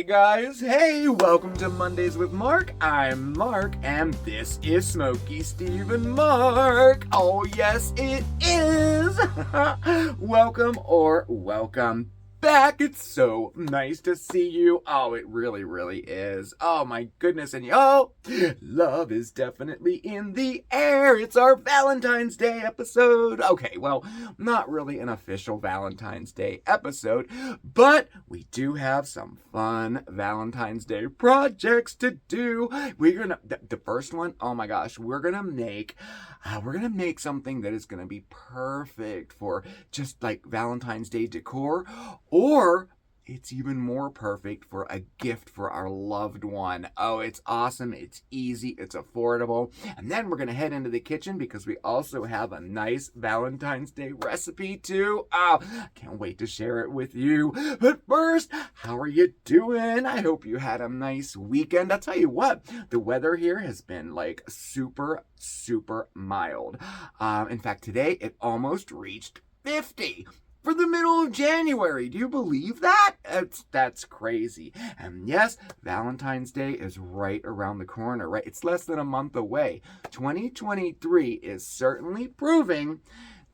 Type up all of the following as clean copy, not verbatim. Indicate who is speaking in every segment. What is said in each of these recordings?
Speaker 1: guys, hey, welcome to Mondays with Marc. I'm Marc, and this is Smokeysteveandmarc. Oh yes, it is. Welcome back. It's so nice to see you. Oh, it really is. Oh my goodness, and love is definitely in the air. It's our Valentine's Day episode. Okay, well, not really an official Valentine's Day episode, but we do have some fun Valentine's Day projects to do. The first one, oh my gosh, we're gonna make something that is gonna be perfect for just like Valentine's Day decor, or it's even more perfect for a gift for our loved one. Oh, it's awesome. It's easy. It's affordable. And then we're going to head into the kitchen because we also have a nice Valentine's Day recipe too. Oh, I can't wait to share it with you. But first, how are you doing? I hope you had a nice weekend. I'll tell you what, the weather here has been like super mild. In fact, today it almost reached 50. For the middle of January. Do you believe that? That's crazy. And yes, Valentine's Day is right around the corner, right? It's less than a month away. 2023 is certainly proving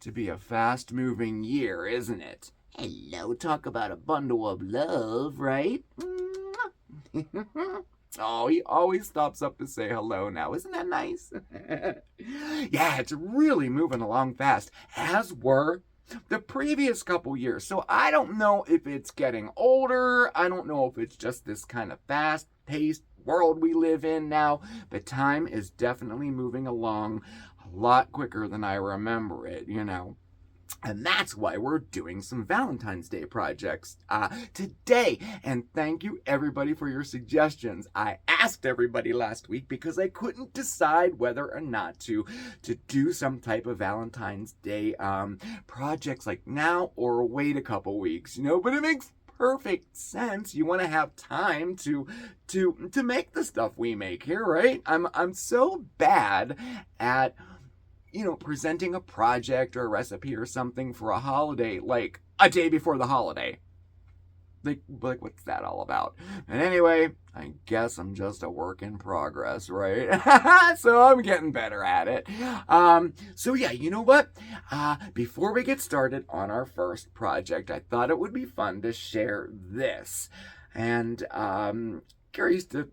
Speaker 1: to be a fast-moving year, isn't it? Hello, talk about a bundle of love, right? Oh, he always stops up to say hello now. Isn't that nice? Yeah, it's really moving along fast, as were the previous couple years. So I don't know if it's getting older. I don't know if it's just this kind of fast-paced world we live in now. But time is definitely moving along a lot quicker than I remember it, you know. And that's why we're doing some Valentine's Day projects today. And thank you, everybody, for your suggestions. I asked everybody last week because I couldn't decide whether or not to do some type of Valentine's Day projects like now or wait a couple weeks, you know. But it makes perfect sense. You want to have time to make the stuff we make here, right? I'm so bad at presenting a project or a recipe or something for a holiday, like a day before the holiday. Like what's that all about? And anyway, I guess I'm just a work in progress, right? So I'm getting better at it. So yeah, you know what? Before we get started on our first project, I thought it would be fun to share this. And curious to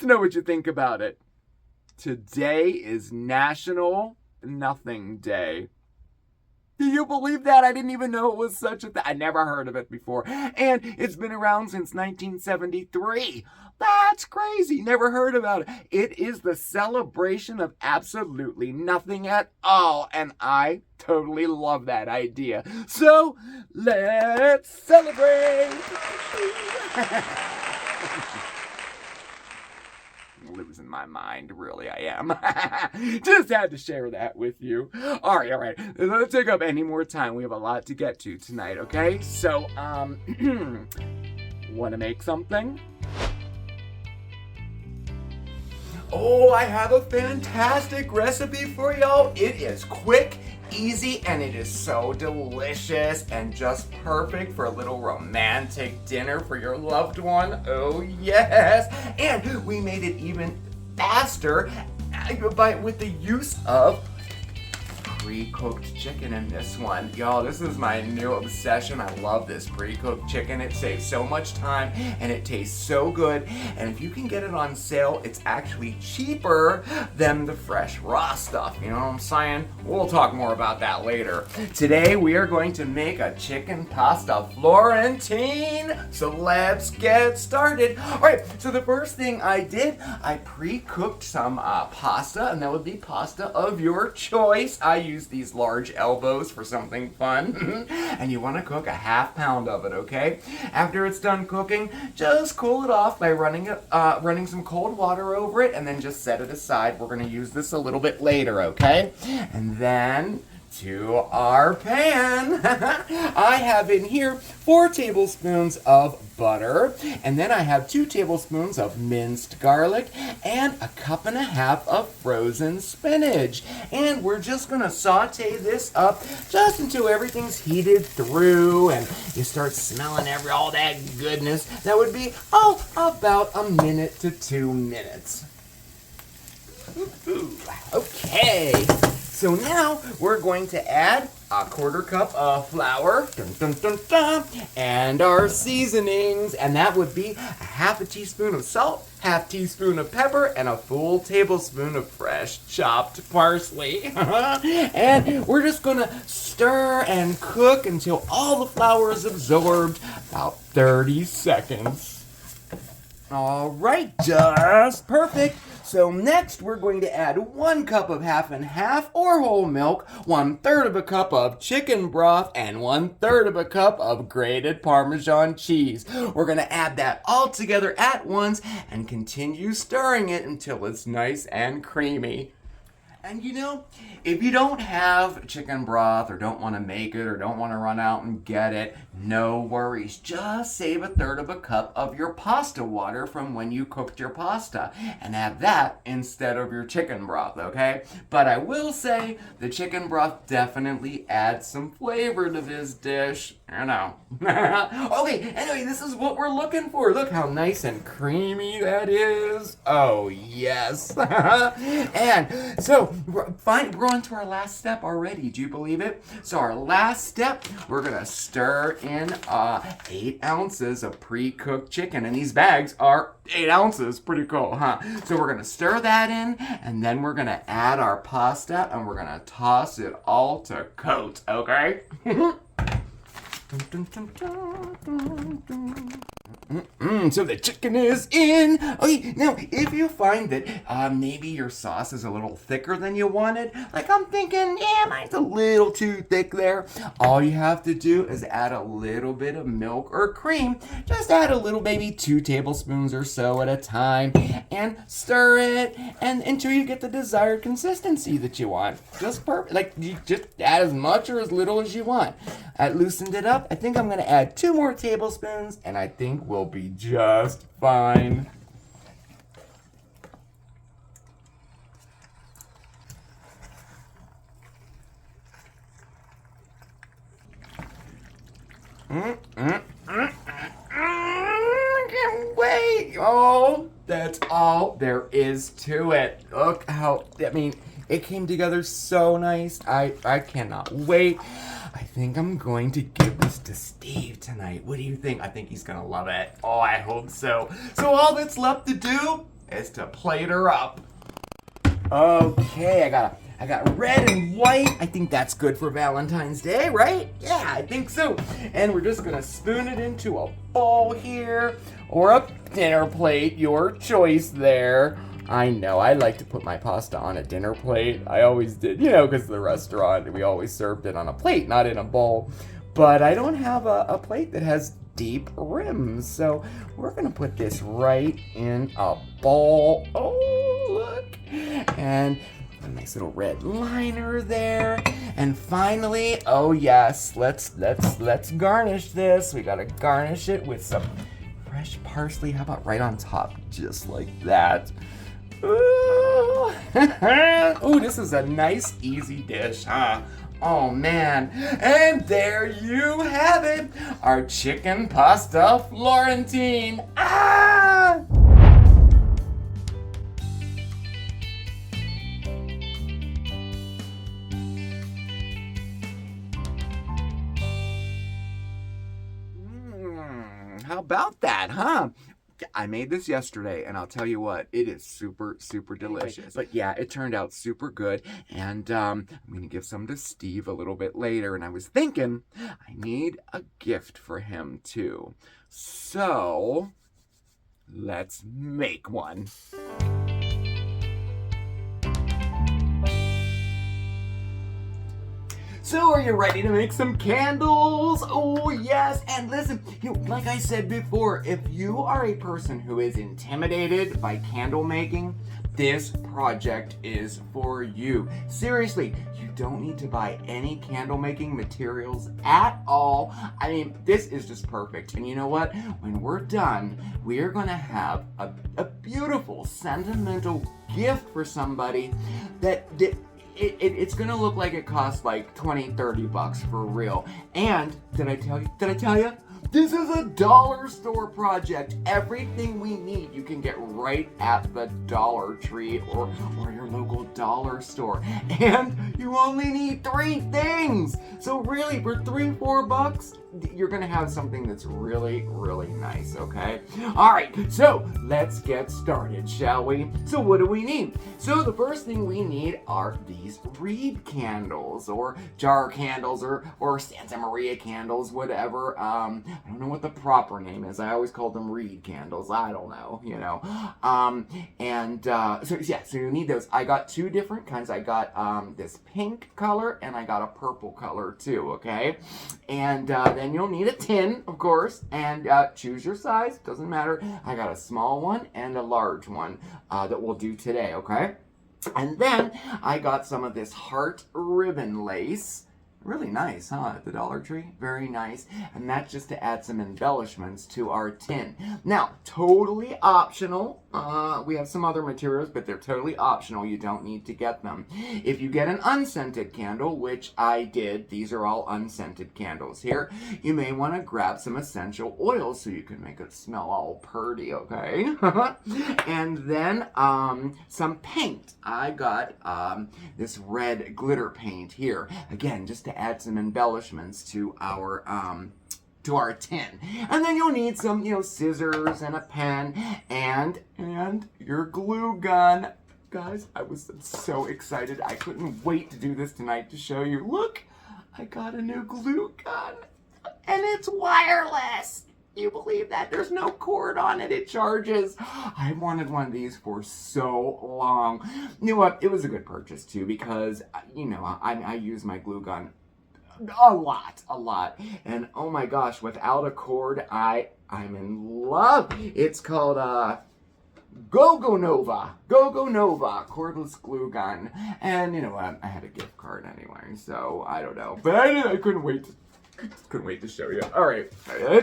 Speaker 1: know what you think about it. Today is National Nothing Day. Do you believe that? I didn't even know it was such a thing. I never heard of it before. And it's been around since 1973. That's crazy. Never heard about it. It is the celebration of absolutely nothing at all. And I totally love that idea. So let's celebrate. Losing my mind, really I am. Just had to share that with you. All right. Let's take up any more time. We have a lot to get to tonight, okay? So, want to make something? Oh, I have a fantastic recipe for y'all. It is quick, easy, and it is so delicious and just perfect for a little romantic dinner for your loved one. Oh yes. And we made it even faster with the use of pre-cooked chicken in this one. Y'all, this is my new obsession. I love this pre-cooked chicken. It saves so much time and it tastes so good. And if you can get it on sale, it's actually cheaper than the fresh raw stuff. You know what I'm saying? We'll talk more about that later. Today we are going to make a chicken pasta Florentine. So let's get started. All right, so the first thing I did, I pre-cooked some pasta, and that would be pasta of your choice. I use these large elbows for something fun. And you want to cook a half pound of it, okay? After it's done cooking, just cool it off by running some cold water over it, and then just set it aside. We're going to use this a little bit later, okay? And then to our pan. I have in here 4 tablespoons of butter, and then I have 2 tablespoons of minced garlic and a cup and a half of frozen spinach. And we're just gonna saute this up just until everything's heated through and you start smelling all that goodness. That would be about a minute to 2 minutes. Okay, so now we're going to add a 1/4 cup of flour, and our seasonings, and that would be a 1/2 teaspoon of salt, 1/2 teaspoon of pepper, and a full tablespoon of fresh chopped parsley. And we're just gonna stir and cook until all the flour is absorbed, about 30 seconds. All right, just perfect. So next we're going to add 1 cup of half and half or whole milk, 1/3 of a cup of chicken broth, and 1/3 of a cup of grated Parmesan cheese. We're going to add that all together at once and continue stirring it until it's nice and creamy. And you know, if you don't have chicken broth or don't want to make it or don't want to run out and get it, no worries. Just save 1/3 of a cup of your pasta water from when you cooked your pasta and have that instead of your chicken broth, okay? But I will say the chicken broth definitely adds some flavor to this dish. I know. Okay, anyway, this is what we're looking for. Look how nice and creamy that is. Oh, yes. And so, we're on to our last step already. Do you believe it? So our last step, we're going to stir in 8 ounces of pre-cooked chicken. And these bags are 8 ounces. Pretty cool, huh? So we're going to stir that in, and then we're going to add our pasta, and we're going to toss it all to coat, okay? So the chicken is in. Okay, now if you find that maybe your sauce is a little thicker than you wanted, like I'm thinking, yeah, mine's a little too thick there, all you have to do is add a little bit of milk or cream. Just add a little, maybe 2 tablespoons or so at a time, and stir it and until you get the desired consistency that you want. Just perfect. Like, you just add as much or as little as you want. I loosened it up. I think I'm going to add 2 more tablespoons, and I think we'll be just fine. I can't wait. Oh, that's all there is to it. Look how, it came together so nice. I cannot wait. I think I'm going to give this to Steve tonight. What do you think? I think he's gonna love it. Oh, I hope so. So all that's left to do is to plate her up. Okay, I got red and white. I think that's good for Valentine's Day, right? Yeah, I think so. And we're just gonna spoon it into a bowl here, or a dinner plate, your choice there. I know, I like to put my pasta on a dinner plate. I always did, because the restaurant, we always served it on a plate, not in a bowl. But I don't have a plate that has deep rims, so we're gonna put this right in a bowl. Oh, look! And a nice little red liner there. And finally, oh yes, let's garnish this. We gotta garnish it with some fresh parsley. How about right on top, just like that? Ooh. Ooh, this is a nice, easy dish, huh? Oh, man. And there you have it. Our chicken pasta Florentine. Ah! How about that, huh? I made this yesterday, and I'll tell you what, it is super, super delicious. But yeah, it turned out super good, and I'm going to give some to Steve a little bit later, and I was thinking I need a gift for him, too. So, let's make one. So are you ready to make some candles? Oh yes, and listen, like I said before, if you are a person who is intimidated by candle making, this project is for you. Seriously, you don't need to buy any candle making materials at all. I mean, this is just perfect. And you know what? When we're done, we are gonna have a beautiful, sentimental gift for somebody that it's gonna look like it costs like 20, 30 bucks for real. And did I tell you? This is a dollar store project. Everything we need you can get right at the Dollar Tree or your local dollar store. And you only need 3 things. So really, for 3-4 bucks, you're gonna have something that's really, really nice, okay? All right, so let's get started, shall we? So what do we need? So the first thing we need are these reed candles or jar candles or Santa Maria candles, whatever. I don't know what the proper name is. I always call them reed candles. I don't know, you know. So you need those. I got 2 different kinds. I got this pink color and I got a purple color too, okay? And then you'll need a tin, of course, and choose your size. Doesn't matter. I got a small one and a large one that we'll do today, okay? And then I got some of this heart ribbon lace. Really nice, huh, at the Dollar Tree? Very nice. And that's just to add some embellishments to our tin. Now, totally optional. We have some other materials, but they're totally optional. You don't need to get them. If you get an unscented candle, which I did, these are all unscented candles here, you may want to grab some essential oils so you can make it smell all purty, okay? And then some paint. I got this red glitter paint here. Again, just to add some embellishments to our tin. And then you'll need some, scissors and a pen and your glue gun. Guys, I was so excited. I couldn't wait to do this tonight to show you. Look, I got a new glue gun and it's wireless. You believe that? There's no cord on it. It charges. I wanted one of these for so long. You know what? It was a good purchase too because, I use my glue gun a lot. And oh my gosh, without a cord, I'm in love. It's called Go-Go Nova cordless glue gun. And you know what? I had a gift card anyway, so I don't know. But I couldn't wait to show you. All right,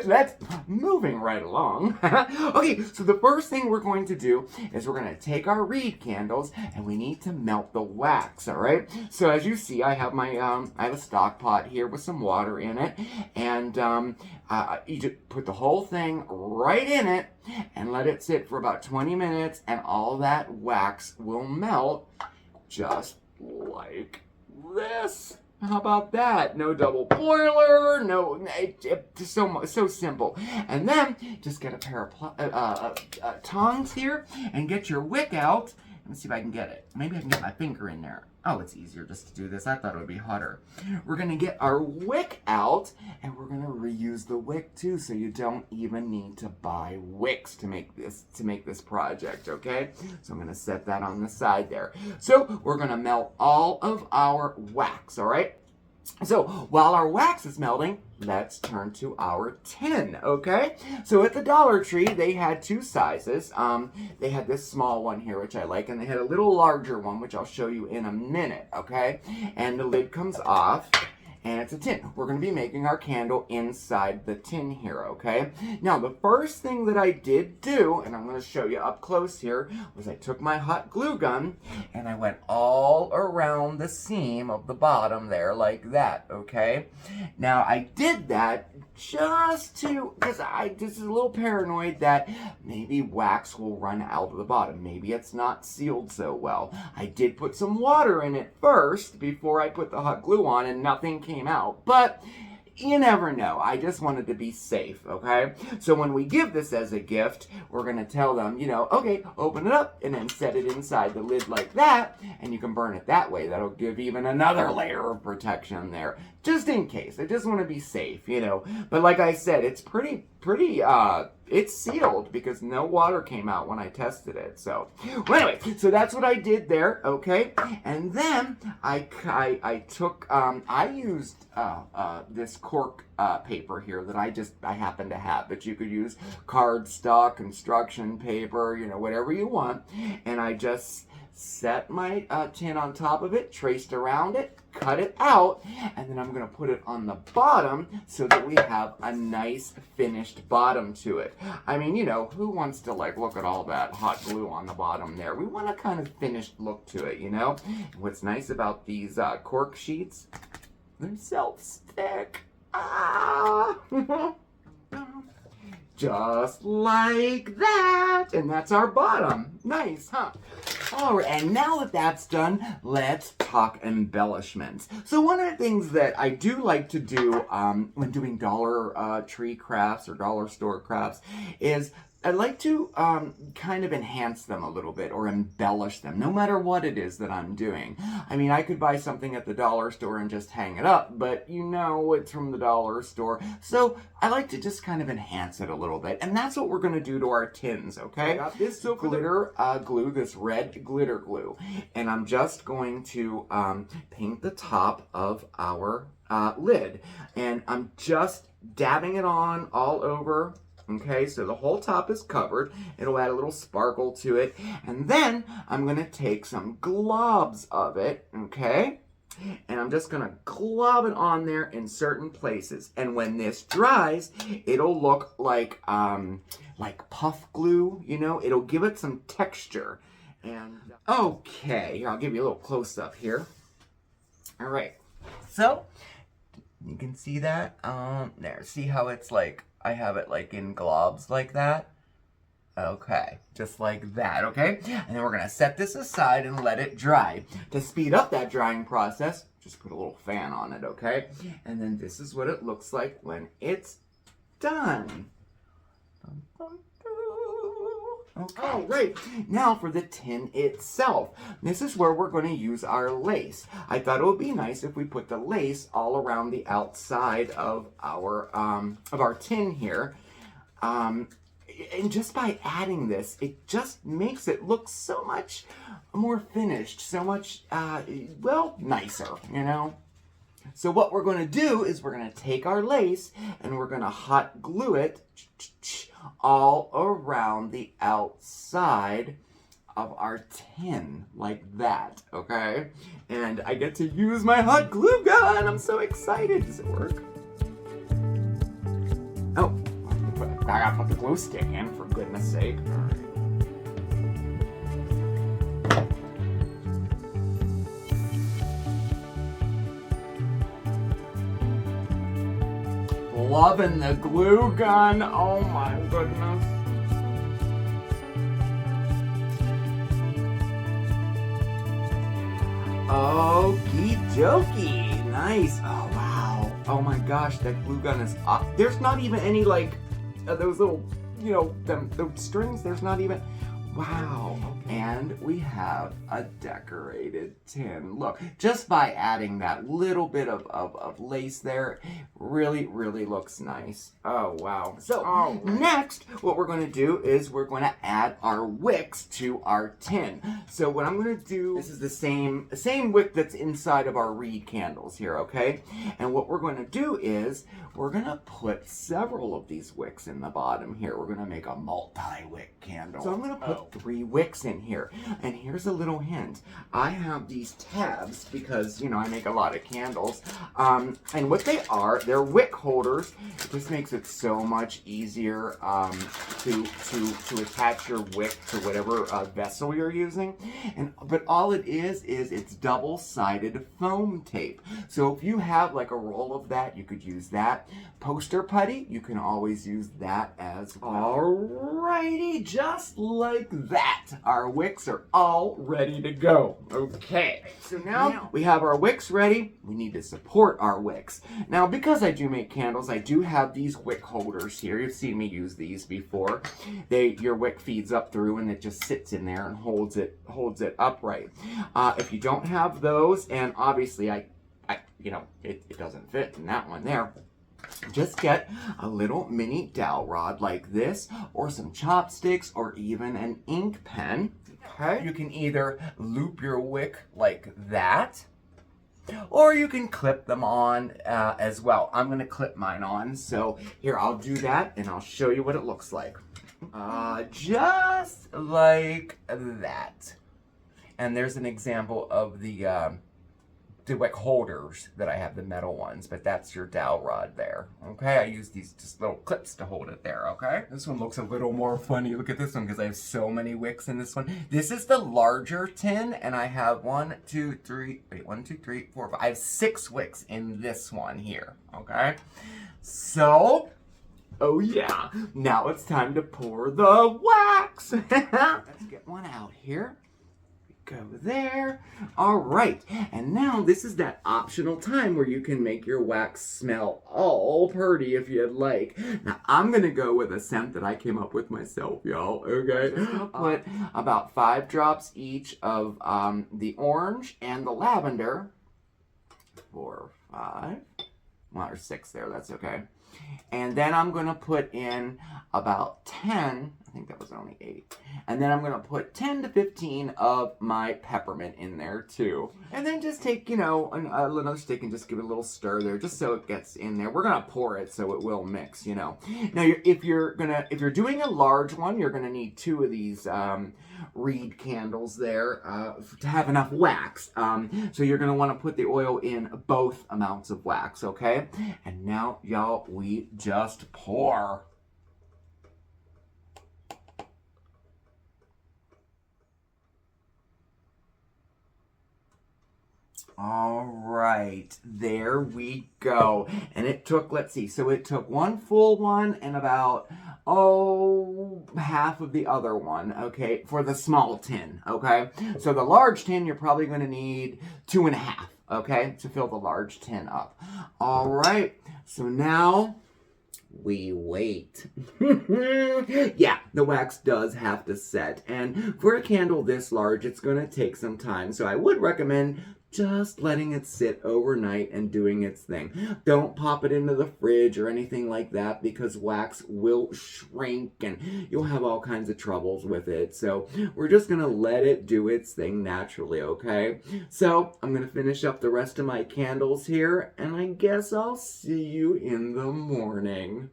Speaker 1: let's moving right along. Okay, so the first thing we're going to do is we're going to take our reed candles and we need to melt the wax. All right. So as you see, I have my I have a stock pot here with some water in it, and you just put the whole thing right in it and let it sit for about 20 minutes, and all that wax will melt just like this. How about that? No double boiler, just so simple. And then just get a pair of tongs here and get your wick out. Let me see if I can get it. Maybe I can get my finger in there. Oh, it's easier just to do this. I thought it would be hotter. We're going to get our wick out, and we're going to reuse the wick too, so you don't even need to buy wicks to make this project, okay? So I'm going to set that on the side there. So we're going to melt all of our wax, all right? So while our wax is melting, let's turn to our tin, okay? So at the Dollar Tree, they had 2 sizes. They had this small one here, which I like, and they had a little larger one, which I'll show you in a minute, okay? And the lid comes off, and it's a tin. We're going to be making our candle inside the tin here, okay? Now, the first thing that I did do, and I'm going to show you up close here, was I took my hot glue gun, and I went all around the seam of the bottom there, like that, okay? Now, I did that just to, because I just is a little paranoid that maybe wax will run out of the bottom. Maybe it's not sealed so well. I did put some water in it first before I put the hot glue on, and nothing came out. But you never know. I just wanted to be safe, okay? So when we give this as a gift, we're going to tell them, okay, open it up and then set it inside the lid like that, and you can burn it that way. That'll give even another layer of protection there, just in case. I just want to be safe, But like I said, it's pretty pretty, it's sealed because no water came out when I tested it. So, well, anyway, so that's what I did there, okay? And then I took, I used this cork paper here that I happen to have, but you could use cardstock, construction paper, you know, whatever you want. And I just set my tin on top of it, traced around it, cut it out, and then I'm going to put it on the bottom so that we have a nice finished bottom to it. I mean, you know, who wants to like look at all that hot glue on the bottom there? We want a kind of finished look to it, you know? What's nice about these cork sheets, they're self-stick. Ah! Just like that. And that's our bottom. Nice, huh? All right, and now that that's done, let's talk embellishments. So one of the things that I do like to do when doing Dollar Tree crafts or dollar store crafts is I like to kind of enhance them a little bit or embellish them, no matter what it is that I'm doing. I mean, I could buy something at the dollar store and just hang it up, but you know it's from the dollar store. So I like to just kind of enhance it a little bit, and that's what we're going to do to our tins, okay? I got this glitter glue, this red glitter glue, and I'm just going to paint the top of our lid, and I'm just dabbing it on all over. Okay, so the whole top is covered. It'll add a little sparkle to it. And then I'm going to take some globs of it, okay? And I'm just going to glob it on there in certain places. And when this dries, it'll look like puff glue, you know? It'll give it some texture. And okay, here, I'll give you a little close-up here. All right, so you can see that. There, see how it's like, I have it like in globs like that. Okay, just like that, okay? And then we're gonna set this aside and let it dry. To speed up that drying process, just put a little fan on it, okay? And then this is what it looks like when it's done. Okay, all right, now for the tin itself. This is where we're going to use our lace. I thought it would be nice if we put the lace all around the outside of our tin here. And just by adding this, it just makes it look so much more finished, so much, well, nicer, you know? So what we're going to do is we're going to take our lace and we're going to hot glue it all around the outside of our tin, like that, okay? And I get to use my hot glue gun. I'm so excited. Does it work? Oh, I gotta put the glue stick in, for goodness sake. All right. Loving the glue gun. Oh my goodness. Okie dokie. Nice. Oh wow. Oh my gosh, that glue gun is up. There's not even any like those little, you know, those strings. There's not even. Wow. And we have a decorated tin. Look, just by adding that little bit of lace there, really, really looks nice. Oh, wow. So, next, what we're going to do is we're going to add our wicks to our tin. So what I'm going to do, this is the same wick that's inside of our reed candles here, okay? And what we're going to do is we're going to put several of these wicks in the bottom here. We're going to make a multi-wick candle. So I'm going to put 3 wicks in here. And here's a little hint. I have these tabs because, you know, I make a lot of candles. And what they are, they're wick holders. It just makes it so much easier to attach your wick to whatever vessel you're using. But all it is it's double-sided foam tape. So if you have like a roll of that, you could use that. Poster putty, you can always use that as well. Alrighty, just like that. Our wicks are all ready to go. Okay, so now we have our wicks ready. We need to support our wicks. Now, because I do make candles, I do have these wick holders here. You've seen me use these before. Your wick feeds up through and it just sits in there and holds it upright. If you don't have those, and obviously it doesn't fit in that one there. Just get a little mini dowel rod like this, or some chopsticks, or even an ink pen. Okay. You can either loop your wick like that, or you can clip them on as well. I'm going to clip mine on, so here, I'll do that, and I'll show you what it looks like. Just like that. And there's an example of the wick holders that I have, the metal ones, but that's your dowel rod there. Okay, I use these just little clips to hold it there. Okay, this one looks a little more funny. Look at this one, because I have so many wicks in this one. This is the larger tin, and I have 1, 2, 3, 4, 5. I have 6 wicks in this one here. Okay, so oh yeah, now it's time to pour the wax. Let's get one out here. Go there. All right, and now this is that optional time where you can make your wax smell all pretty if you'd like. Now I'm gonna go with a scent that I came up with myself, y'all. Okay, I'll put about 5 drops each of the orange and the lavender. 4, 5, well, or 6 there. That's okay. And then I'm going to put in about 10, I think that was only 8. And then I'm going to put 10 to 15 of my peppermint in there too. And then just take, you know, another stick and just give it a little stir there, just so it gets in there. We're going to pour it so it will mix, you know. Now, if you're doing a large one, you're going to need 2 of these reed candles there to have enough wax. So you're going to want to put the oil in both amounts of wax, okay? And now, y'all, we just pour. All right, there we go. And it took, let's see, so it took 1 full one and about, half of the other one, okay, for the small tin, okay? So the large tin, you're probably going to need 2.5, okay, to fill the large tin up. All right, so now we wait. Yeah, the wax does have to set. And for a candle this large, it's going to take some time. So I would recommend just letting it sit overnight and doing its thing. Don't pop it into the fridge or anything like that, because wax will shrink and you'll have all kinds of troubles with it. So we're just going to let it do its thing naturally, okay? So I'm going to finish up the rest of my candles here, and I guess I'll see you in the morning.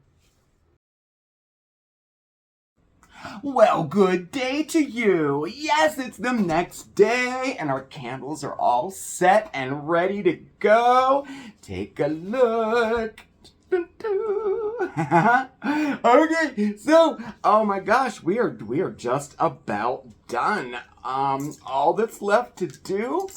Speaker 1: Well, good day to you. Yes, it's the next day, and our candles are all set and ready to go. Take a look. Okay, so, oh my gosh, we are just about done. All that's left to do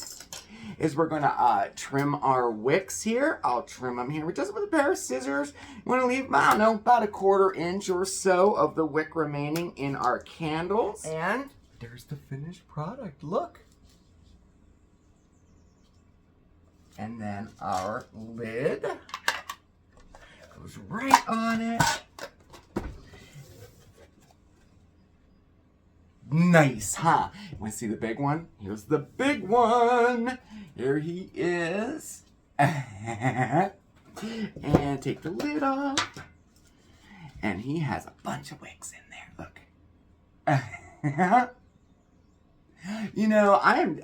Speaker 1: is we're going to trim our wicks here. I'll trim them here just with a pair of scissors. You want to leave, I don't know, about 1/4 inch or so of the wick remaining in our candles. And there's the finished product. Look. And then our lid goes right on it. Nice, huh? You want to see the big one? Here's the big one. Here he is. And take the lid off. And he has a bunch of wicks in there. Look. You know, I'm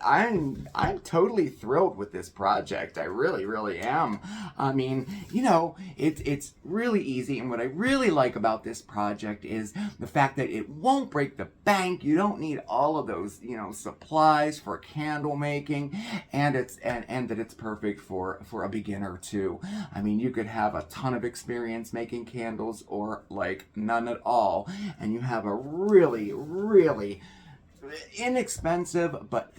Speaker 1: totally thrilled with this project. I really, really am. I mean, you know, it's really easy, and what I really like about this project is the fact that it won't break the bank. You don't need all of those, you know, supplies for candle making, and that it's perfect for a beginner too. I mean, you could have a ton of experience making candles or like none at all, and you have a really, really inexpensive but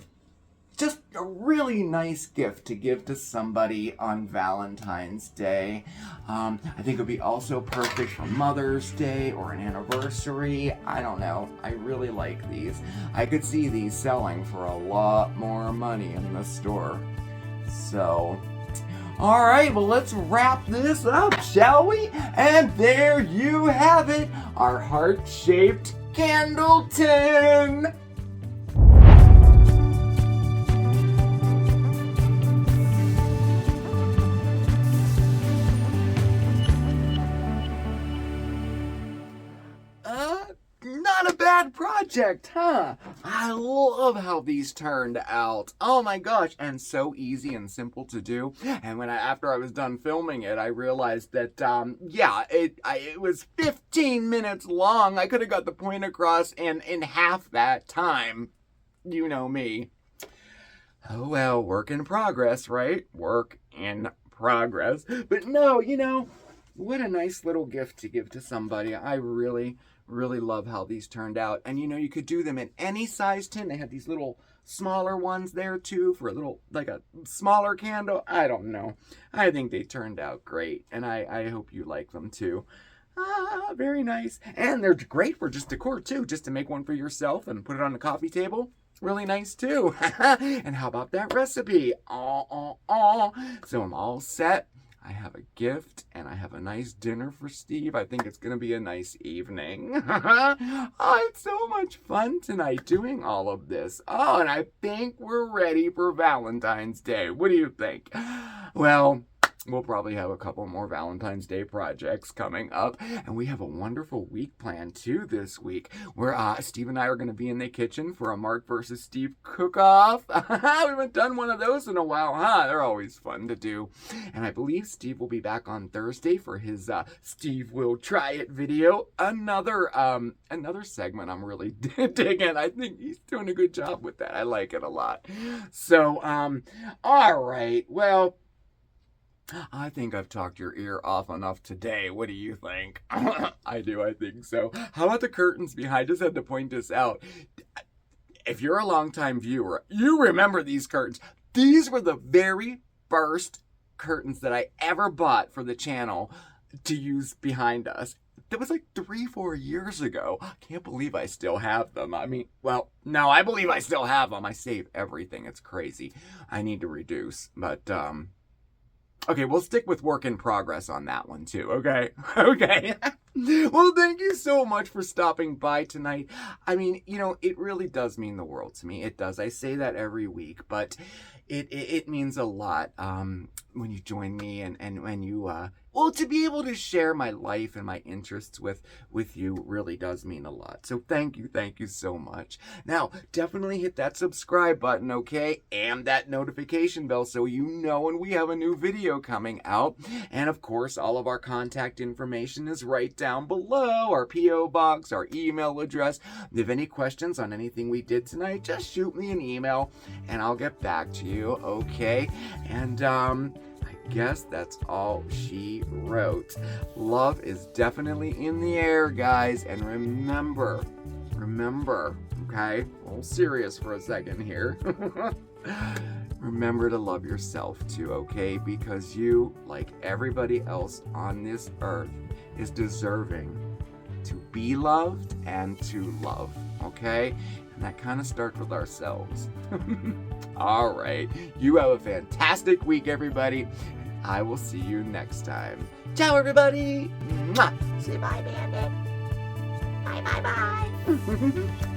Speaker 1: just a really nice gift to give to somebody on Valentine's Day. I think it would be also perfect for Mother's Day or an anniversary. I don't know. I really like these. I could see these selling for a lot more money in the store. So, all right, well, let's wrap this up, shall we? And there you have it, our heart-shaped candle tin. project, huh? I love how these turned out. Oh my gosh, and so easy and simple to do. And after I was done filming it, I realized that it was 15 minutes long. I could have got the point across in half that time. You know me. Oh well, work in progress, right? Work in progress. But no, what a nice little gift to give to somebody. I really love how these turned out. And you could do them in any size tin. They had these little smaller ones there too for a little, like a smaller candle. I don't know. I think they turned out great. And I hope you like them too. Very nice. And they're great for just decor too. Just to make one for yourself and put it on the coffee table. Really nice too. And how about that recipe? So I'm all set. I have a gift and I have a nice dinner for Steve. I think it's going to be a nice evening. It's so much fun tonight doing all of this. And I think we're ready for Valentine's Day. What do you think? Well, we'll probably have a couple more Valentine's Day projects coming up. And we have a wonderful week planned too this week, where Steve and I are going to be in the kitchen for a Marc versus Steve cook-off. We haven't done one of those in a while, huh? They're always fun to do. And I believe Steve will be back on Thursday for his Steve Will Try It video. Another segment I'm really digging. I think he's doing a good job with that. I like it a lot. So, all right. Well, I think I've talked your ear off enough today. What do you think? I do, I think so. How about the curtains behind? I just had to point this out. If you're a longtime viewer, you remember these curtains. These were the very first curtains that I ever bought for the channel to use behind us. That was like 3-4 years ago. I can't believe I still have them. I mean, well, no, I believe I still have them. I save everything. It's crazy. I need to reduce, but, okay, we'll stick with work in progress on that one too, okay? Okay. Well, thank you so much for stopping by tonight. I mean, it really does mean the world to me. It does. I say that every week, but it means a lot when you join me and when you, to be able to share my life and my interests with you really does mean a lot. So thank you so much. Now, definitely hit that subscribe button, okay? And that notification bell so you know when we have a new video coming out. And of course, all of our contact information is right down below. Our P.O. box, our email address. If you have any questions on anything we did tonight, just shoot me an email and I'll get back to you, okay? And, guess that's all she wrote. Love is definitely in the air, guys. And remember, okay? A little serious for a second here. Remember to love yourself too, okay? Because you, like everybody else on this earth, is deserving to be loved and to love, okay? And that kind of starts with ourselves. All right. You have a fantastic week, everybody. I will see you next time. Ciao, everybody. Mwah. Say bye, Bandit. Bye, bye, bye.